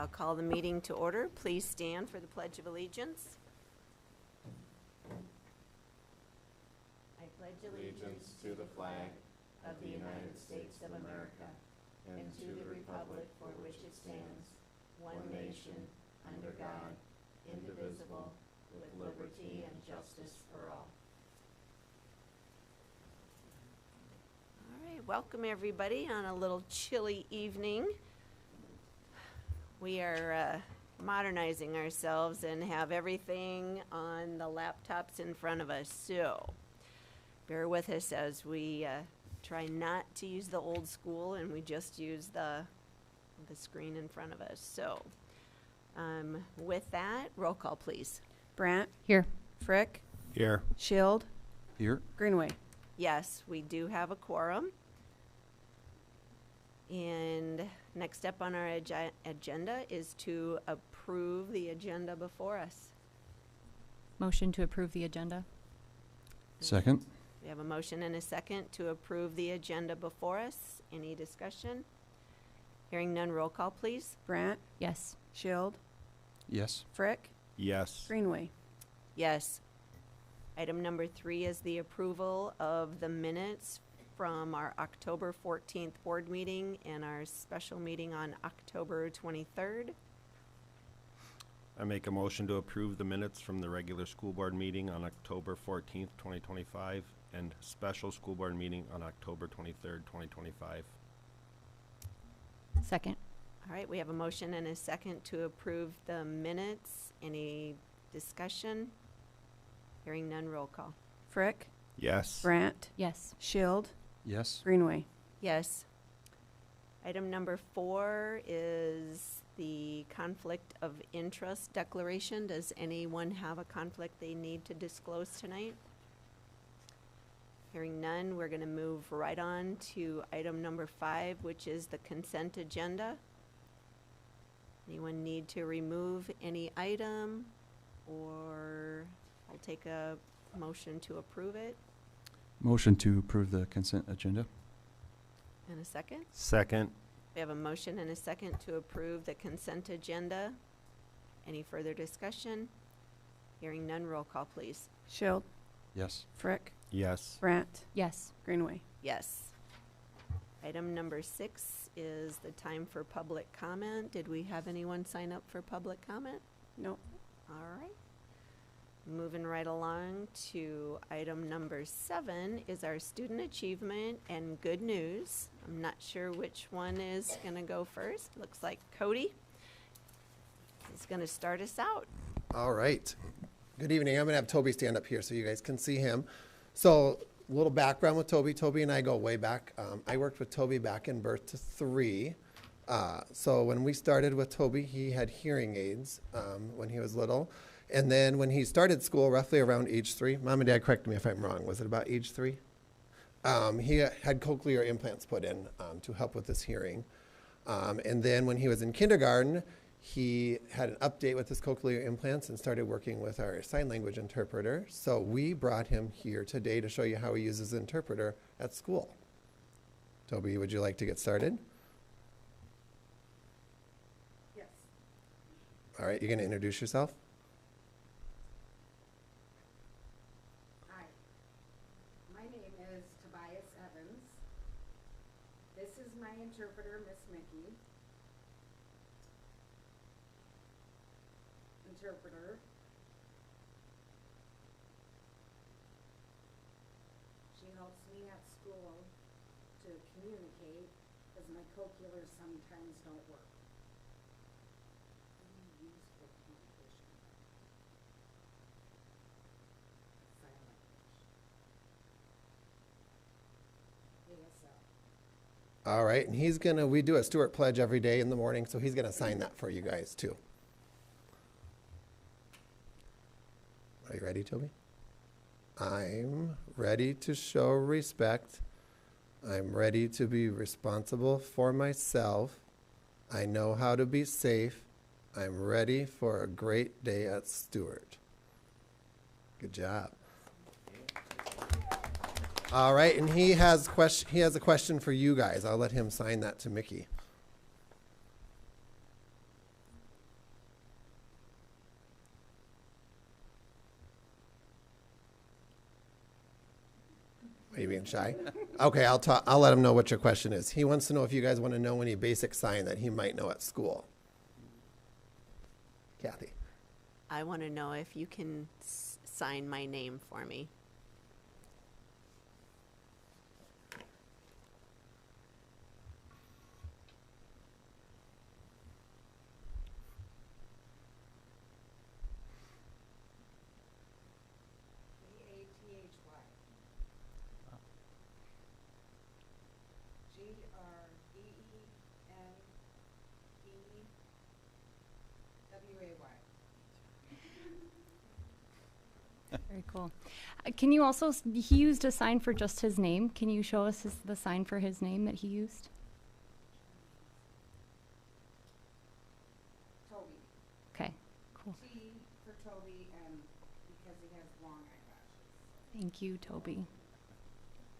I'll call the meeting to order. Please stand for the Pledge of Allegiance. I pledge Allegiance to the flag of the United States of America and to the republic for which it stands, one nation, under God, indivisible, with liberty and justice for all. All right, welcome everybody on a little chilly evening. We are modernizing ourselves and have everything on the laptops in front of us, so bear with us as we try not to use the old school and we just use the screen in front of us. So with that, roll call please. Brandt. Here. Frick. Here. Shield. Here. Greenway. Yes, we do have a quorum. And next up on our agenda is to approve the agenda before us. Motion to approve the agenda. Second. We have a motion and a second to approve the agenda before us. Any discussion? Hearing none, roll call please. Brandt. Yes. Shield. Yes. Frick. Yes. Greenway. Yes. Item number 3 is the approval of the minutes from our October 14th board meeting and our special meeting on October 23rd. I make a motion to approve the minutes from the regular school board meeting on October 14th, 2025, and special school board meeting on October 23rd, 2025. Second. All right, we have a motion and a second to approve the minutes. Any discussion? Hearing none, roll call. Frick. Yes. Brandt. Yes. Shield. Yes. Greenway. Yes. Item number 4 is the conflict of interest declaration. Does anyone have a conflict they need to disclose tonight? Hearing none, we're going to move right on to item number 5, which is the consent agenda. Anyone need to remove any item, or I'll take a motion to approve it? Motion to approve the consent agenda. And a second? Second. We have a motion and a second to approve the consent agenda. Any further discussion? Hearing none, roll call please. Shield. Yes. Frick. Yes. Brandt. Yes. Greenway. Yes. Item number 6 is the time for public comment. Did we have anyone sign up for public comment? Nope. All right. Moving right along to item number 7 is our student achievement and good news. I'm not sure which one is going to go first. Looks like Cody is going to start us out. All right. Good evening. I'm going to have Toby stand up here so you guys can see him. So a little background with Toby. Toby and I go way back. I worked with Toby back in birth to 3. So when we started with Toby, he had hearing aids when he was little. And then when he started school, roughly around age 3, Mom and Dad, correct me if I'm wrong, was it about age 3? He had cochlear implants put in to help with his hearing. And then when he was in kindergarten, he had an update with his cochlear implants and started working with our sign language interpreter. So we brought him here today to show you how he uses the interpreter at school. Toby, would you like to get started? Yes. All right, you're going to introduce yourself? Hi, my name is Tobias Evans. This is my interpreter, Miss Mickey. Interpreter. She helps me at school to communicate because my cochlear sometimes don't work. What do you use for communication? Sign language. ASL. All right, and we do a Stewart pledge every day in the morning, so he's going to sign that for you guys too. Are you ready, Toby? I'm ready to show respect. I'm ready to be responsible for myself. I know how to be safe. I'm ready for a great day at Stewart. Good job. All right, and he has a question for you guys. I'll let him sign that to Mickey. Are you being shy? Okay, I'll let him know what your question is. He wants to know if you guys want to know any basic sign that he might know at school. Kathy. I want to know if you can sign my name for me. Bathy. Greenway. Very cool. Can you also, he used a sign for just his name. Can you show us the sign for his name that he used? Toby. Okay, cool. T for Toby, and because he has long eyelashes. Thank you, Toby.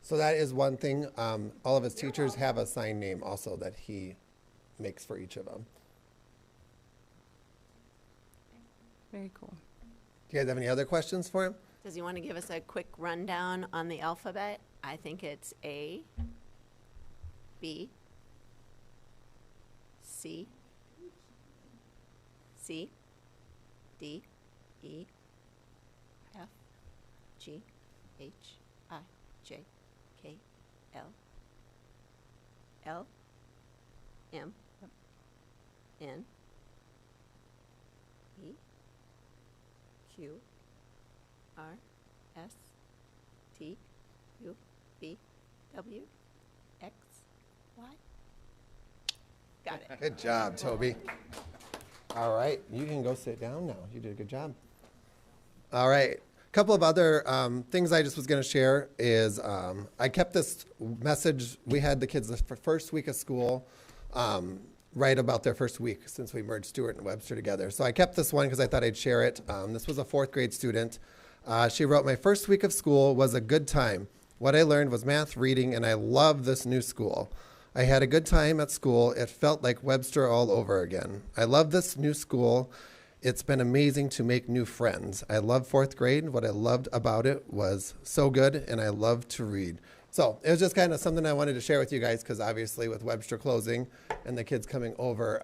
So that is one thing. All of his teachers have a sign name also that he makes for each of them. Very cool. Do you guys have any other questions for him? Does he want to give us a quick rundown on the alphabet? I think it's A, B, C, C, D, E, F, G, H, I, J, K, L, L, M, N, E, Q, R, S, T, U, V, W, X, Y. Got it. Good job, Toby. All right, you can go sit down now. You did a good job. All right, a couple of other things I just was going to share is I kept this message. We had the kids the first week of school right about their first week since we merged Stewart and Webster together. So I kept this one because I thought I'd share it. This was a 4th grade student. She wrote, "My first week of school was a good time. What I learned was math, reading, and I love this new school. I had a good time at school. It felt like Webster all over again. I love this new school. It's been amazing to make new friends. I love 4th grade. What I loved about it was so good, and I love to read." So it was just kind of something I wanted to share with you guys because obviously with Webster closing and the kids coming over,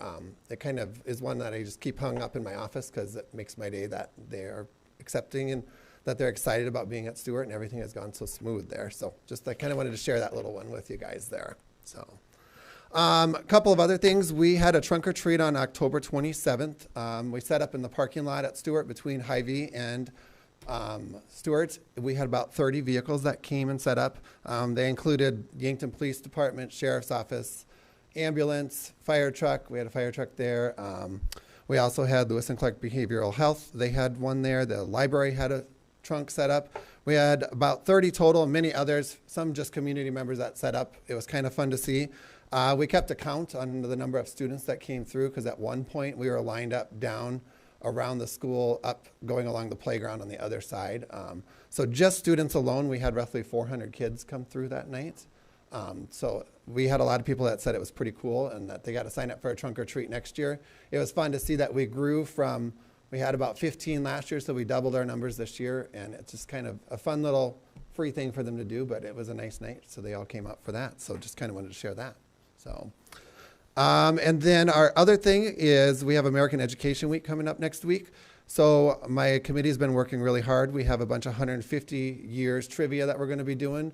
it kind of is one that I just keep hung up in my office because it makes my day that they are accepting and that they're excited about being at Stewart and everything has gone so smooth there. So just I kind of wanted to share that little one with you guys there. So a couple of other things. We had a trunk or treat on October 27th. We set up in the parking lot at Stewart between Hy-Vee and Stewart. We had about 30 vehicles that came and set up. They included Yankton Police Department, Sheriff's Office, ambulance, fire truck. We had a fire truck there. We also had Lewis and Clark Behavioral Health. They had one there. The library had a trunk set up. We had about 30 total, many others, some just community members that set up. It was kind of fun to see. We kept a count on the number of students that came through because at one point we were lined up down around the school, up going along the playground on the other side. So just students alone, we had roughly 400 kids come through that night. So we had a lot of people that said it was pretty cool and that they got to sign up for a trunk or treat next year. It was fun to see that we grew from, we had about 15 last year, so we doubled our numbers this year, and it's just kind of a fun little free thing for them to do, but it was a nice night, so they all came out for that. So just kind of wanted to share that. So, and then our other thing is we have American Education Week coming up next week. So my committee's been working really hard. We have a bunch of 150 years trivia that we're going to be doing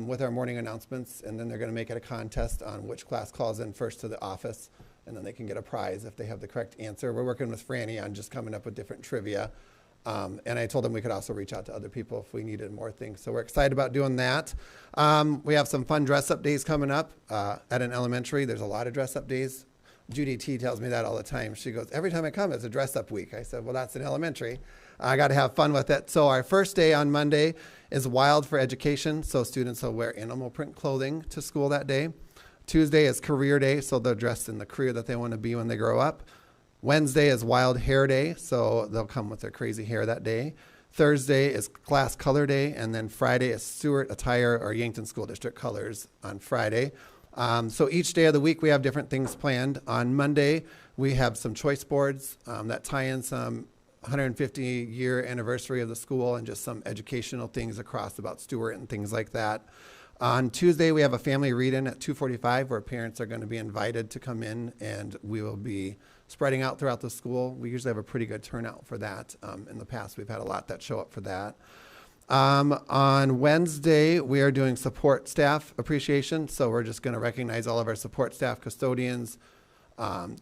with our morning announcements, and then they're going to make it a contest on which class calls in first to the office, and then they can get a prize if they have the correct answer. We're working with Franny on just coming up with different trivia. And I told them we could also reach out to other people if we needed more things. So we're excited about doing that. We have some fun dress-up days coming up at an elementary. There's a lot of dress-up days. Judy T tells me that all the time. She goes, every time I come, it's a dress-up week. I said, well, that's an elementary. I got to have fun with it. So our first day on Monday is Wild for Education. So students will wear animal print clothing to school that day. Tuesday is Career Day. So they're dressed in the career that they want to be when they grow up. Wednesday is Wild Hair Day, so they'll come with their crazy hair that day. Thursday is Class Color Day, and then Friday is Stewart Attire or Yankton School District Colors on Friday. So each day of the week we have different things planned. On Monday we have some choice boards that tie in some 150-year anniversary of the school and just some educational things across about Stewart and things like that. On Tuesday, we have a family read-in at 2:45 where parents are going to be invited to come in, and we will be spreading out throughout the school. We usually have a pretty good turnout for that. In the past, we've had a lot that show up for that. On Wednesday, we are doing support staff appreciation. So we're just going to recognize all of our support staff, custodians,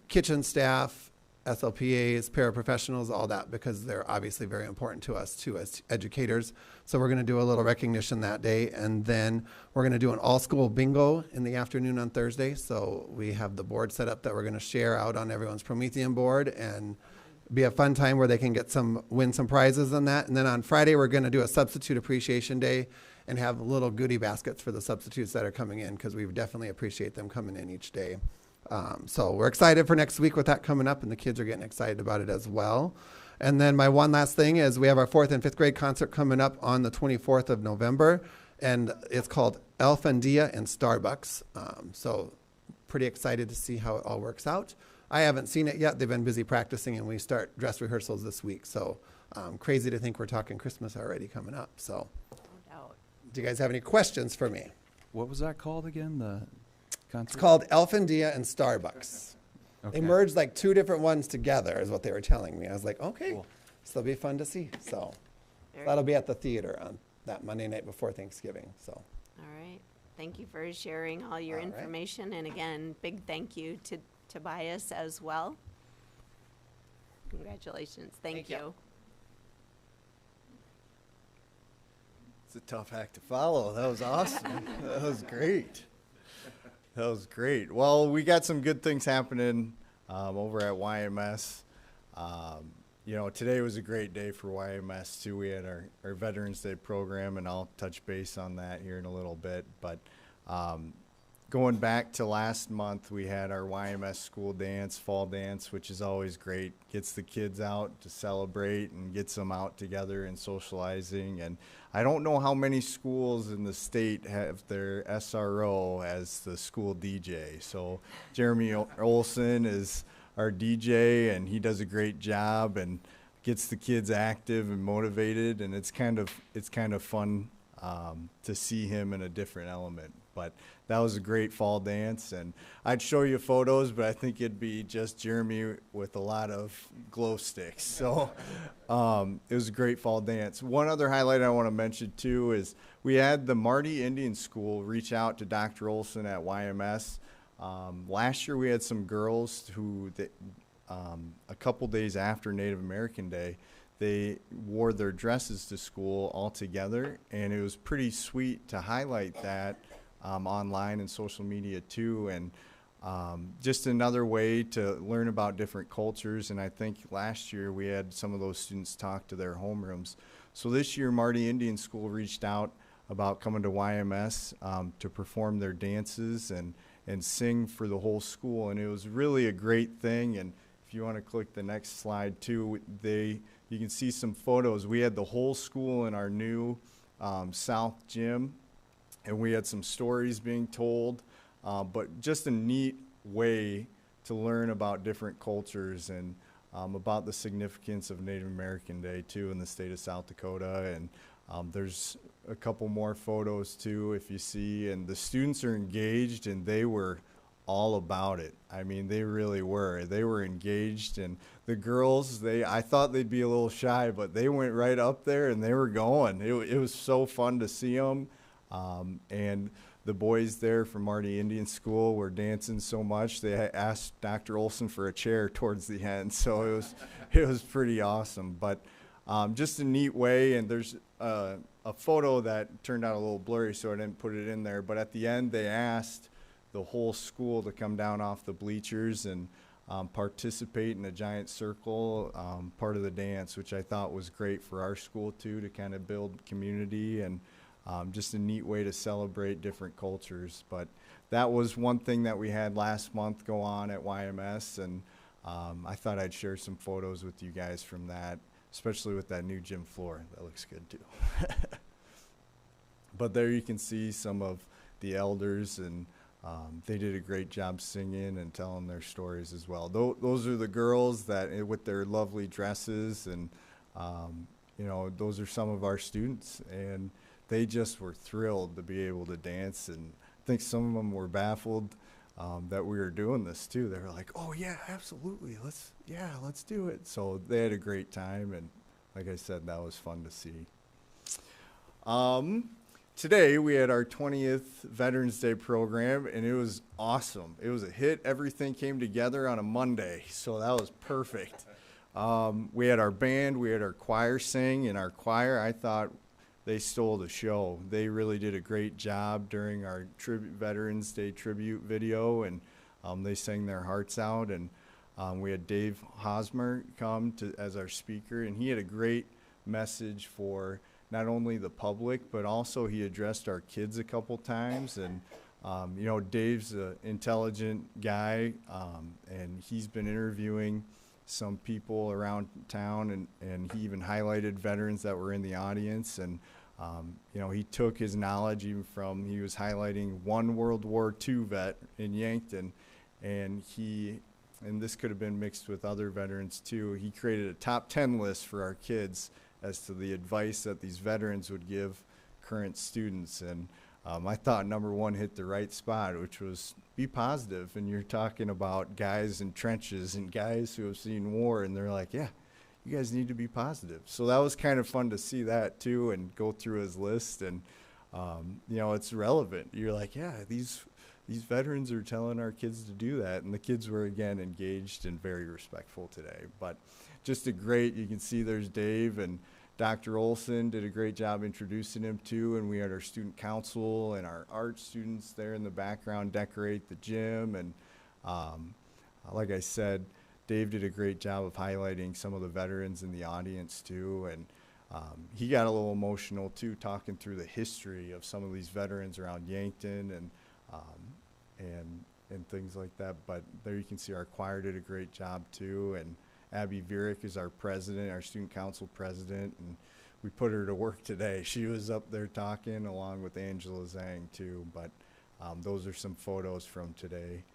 kitchen staff, SLPAs, paraprofessionals, all that, because they're obviously very important to us too as educators. So we're going to do a little recognition that day. And then we're going to do an all-school bingo in the afternoon on Thursday. So we have the board set up that we're going to share out on everyone's Promethean board and be a fun time where they can win some prizes on that. And then on Friday, we're going to do a substitute appreciation day and have little goodie baskets for the substitutes that are coming in, because we definitely appreciate them coming in each day. So we're excited for next week with that coming up, and the kids are getting excited about it as well. And then my one last thing is we have our 4th and 5th grade concert coming up on the 24th of November, and it's called Elfandia and Starbucks. So pretty excited to see how it all works out. I haven't seen it yet. They've been busy practicing, and we start dress rehearsals this week. So crazy to think we're talking Christmas already coming up. So No doubt. do you guys have any questions for me? What was that called again? The concert? It's called Elfandia and Starbucks. Okay. They merged like 2 different ones together is what they were telling me. I was like, okay, Cool. so it'll be fun to see. So Very that'll be at the theater on that Monday night before Thanksgiving. So All right. Thank you for sharing all your All right. information. And again, big thank you to Tobias as well. Congratulations. Thank you. It's a tough act to follow. That was awesome. That was great. That was great. Well, we got some good things happening over at YMS. Today was a great day for YMS too. We had our Veterans Day program, and I'll touch base on that here in a little bit. But going back to last month, we had our YMS school dance, fall dance, which is always great. Gets the kids out to celebrate and gets them out together and socializing. And I don't know how many schools in the state have their SRO as the school DJ. So Jeremy Olson is our DJ, and he does a great job and gets the kids active and motivated. And it's kind of fun to see him in a different element. But that was a great fall dance, and I'd show you photos, but I think it'd be just Jeremy with a lot of glow sticks. So it was a great fall dance. One other highlight I want to mention too is we had the Marty Indian School reach out to Dr. Olson at YMS. Last year we had some girls who, a couple days after Native American Day, they wore their dresses to school all together, and it was pretty sweet to highlight that online and social media too, and just another way to learn about different cultures. And I think last year we had some of those students talk to their homerooms. So this year Marty Indian School reached out about coming to YMS to perform their dances and sing for the whole school, and it was really a great thing. And if you want to click the next slide too, you can see some photos. We had the whole school in our new South Gym, and we had some stories being told, but just a neat way to learn about different cultures and about the significance of Native American Day too in the state of South Dakota. And there's a couple more photos too, if you see, and the students are engaged, and they were all about it. I mean, they really were. They were engaged, and the girls, I thought they'd be a little shy, but they went right up there and they were going. It was so fun to see them. And the boys there from Marty Indian School were dancing so much they asked Dr. Olson for a chair towards the end. So it was pretty awesome. But just a neat way. And there's a photo that turned out a little blurry, so I didn't put it in there. But at the end, they asked the whole school to come down off the bleachers and participate in a giant circle, part of the dance, which I thought was great for our school too, to kind of build community and just a neat way to celebrate different cultures. But that was one thing that we had last month go on at YMS, and I thought I'd share some photos with you guys from that, especially with that new gym floor. That looks good too. But there you can see some of the elders and They did a great job singing and telling their stories as well. Those are the girls that, with their lovely dresses, and you know, those are some of our students, and they just were thrilled to be able to dance. And I think some of them were baffled that we were doing this too. They were like, "Oh yeah, absolutely, let's do it." So they had a great time, and like I said, that was fun to see. Today we had our 20th Veterans Day program, and it was awesome. It was a hit. Everything came together on a Monday, so that was perfect. We had our band, we had our choir sing, and our choir, I thought they stole the show. They really did a great job during our Veterans Day tribute video, and they sang their hearts out. And we had Dave Hosmer come as our speaker, and he had a great message for not only the public, but also he addressed our kids a couple times. And you know, Dave's an intelligent guy, and he's been interviewing some people around town, and he even highlighted veterans that were in the audience. And you know, he took his knowledge even from, he was highlighting one World War II vet in Yankton, and this could have been mixed with other veterans too. He created a top 10 list for our kids as to the advice that these veterans would give current students. And I thought number one hit the right spot, which was be positive. And you're talking about guys in trenches and guys who have seen war, and they're like, yeah, you guys need to be positive. So that was kind of fun to see that too, and go through his list. And you know, it's relevant. You're like, yeah, these veterans are telling our kids to do that. And the kids were, again, engaged and very respectful today. But just you can see there's Dave, and Dr. Olson did a great job introducing him too. And we had our student council and our art students there in the background decorate the gym. And like I said, Dave did a great job of highlighting some of the veterans in the audience too. And he got a little emotional too, talking through the history of some of these veterans around Yankton and things like that. But there you can see our choir did a great job too. And Abby Vierick is our president, our student council president, and we put her to work today. She was up there talking along with Angela Zhang too. But those are some photos from today.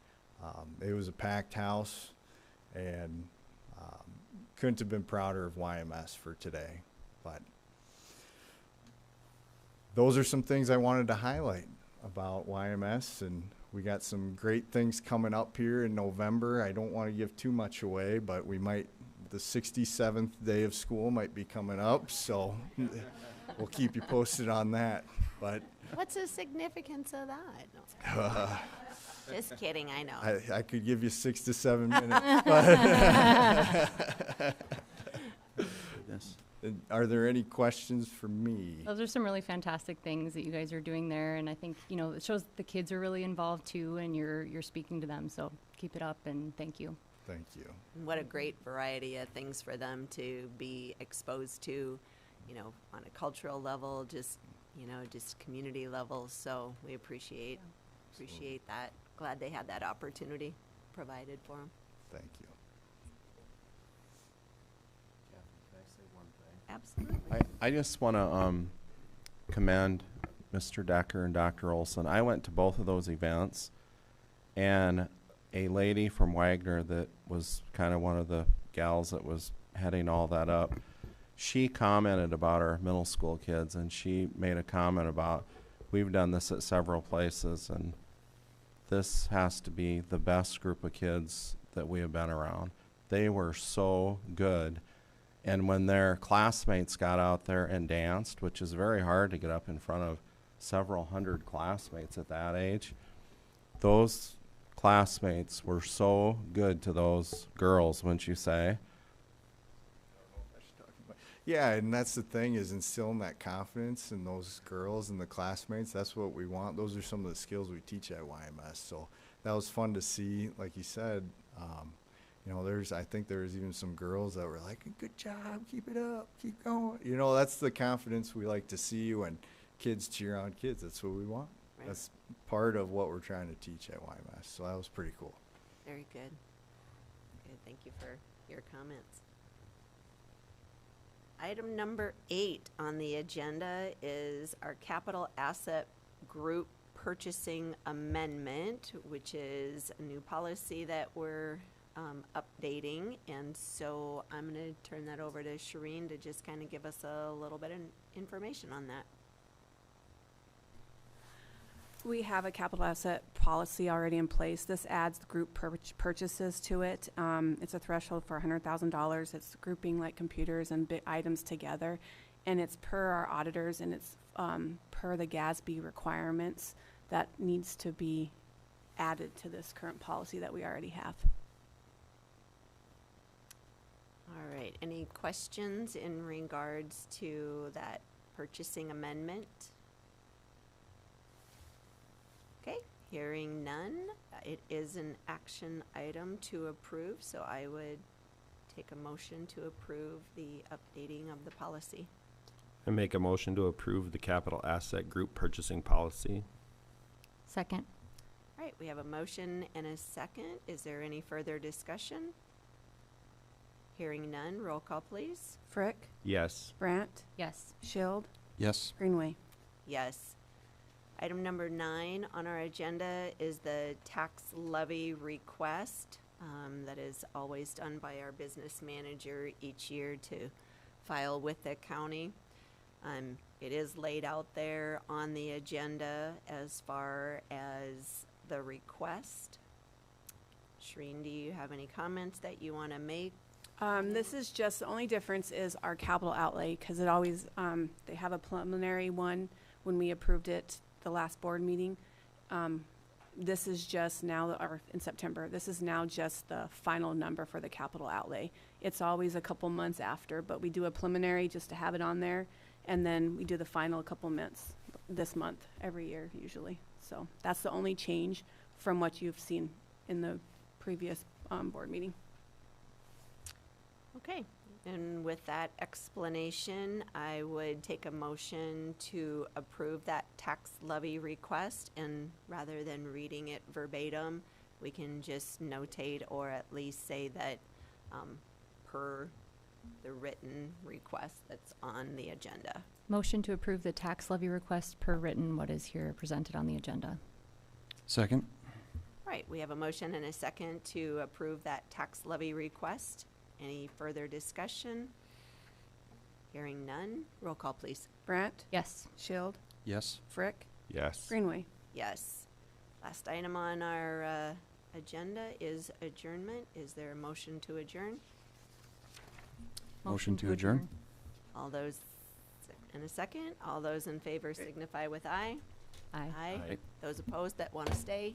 It was a packed house, and couldn't have been prouder of YMS for today. But those are some things I wanted to highlight about YMS, and we got some great things coming up here in November. I don't want to give too much away, but the 67th day of school might be coming up, so we'll keep you posted on that. But What's the significance of that? No. Just kidding, I know. I could give you 6 to 7 minutes. But Yes. are there any questions for me? Those are some really fantastic things that you guys are doing there, and I think, you know, it shows the kids are really involved too, and you're speaking to them. So keep it up, and thank you. Thank you. What a great variety of things for them to be exposed to, you know, on a cultural level, just community level. So we appreciate that. Glad they had that opportunity provided for them. Thank you. Can I say one thing? Absolutely. I just want to commend Mr. Decker and Dr. Olson. I went to both of those events, and a lady from Wagner that was kind of one of the gals that was heading all that up, she commented about our middle school kids, and she made a comment about, we've done this at several places, and this has to be the best group of kids that we have been around. They were so good. And when their classmates got out there and danced, which is very hard to get up in front of several hundred classmates at that age, those classmates were so good to those girls, wouldn't you say? Yeah, and that's the thing, is instilling that confidence in those girls and the classmates. That's what we want. Those are some of the skills we teach at YMS. So that was fun to see. Like you said, you know, I think there was even some girls that were like, good job, keep it up, keep going. You know, that's the confidence we like to see when kids cheer on kids. That's what we want. Right. That's part of what we're trying to teach at YMS. So that was pretty cool. Very good. Good. Thank you for your comments. Item number 8 on the agenda is our capital asset group purchasing amendment, which is a new policy that we're updating. And so I'm going to turn that over to Shireen to just kind of give us a little bit of information on that. We have a capital asset policy already in place. This adds group purchases to it. It's a threshold for $100,000. It's grouping like computers and big items together. And it's per our auditors, and it's per the GASB requirements that needs to be added to this current policy that we already have. All right. Any questions in regards to that purchasing amendment? Okay, hearing none. It is an action item to approve, so I would take a motion to approve the updating of the policy. I make a motion to approve the capital asset group purchasing policy. Second. All right, we have a motion and a second. Is there any further discussion? Hearing none, roll call please. Frick, Yes. Brandt, Yes. Shield, Yes. Greenway. Yes. Item number 9 on our agenda is the tax levy request. That is always done by our business manager each year to file with the county. It is laid out there on the agenda as far as the request. Shireen, do you have any comments that you want to make? This is just, the only difference is our capital outlay, because it always, they have a preliminary one when we approved it the last board meeting. This is just now, or in September, this is now just the final number for the capital outlay. It's always a couple months after, but we do a preliminary just to have it on there, and then we do the final couple months this month, every year usually. So that's the only change from what you've seen in the previous board meeting. Okay, and with that explanation, I would take a motion to approve that tax levy request, and rather than reading it verbatim, we can just notate or at least say that per the written request that's on the agenda. Motion to approve the tax levy request per written, what is here presented on the agenda. Second. All right, we have a motion and a second to approve that tax levy request. Any further discussion? Hearing none, roll call please. Brandt, Yes. Shield, Yes. Frick, Yes. Greenway. Yes. Last item on our agenda is adjournment. Is there a motion to adjourn? Motion to adjourn. All those in a second, all those in favor signify with aye. Aye. Aye. Aye. Those opposed that want to stay,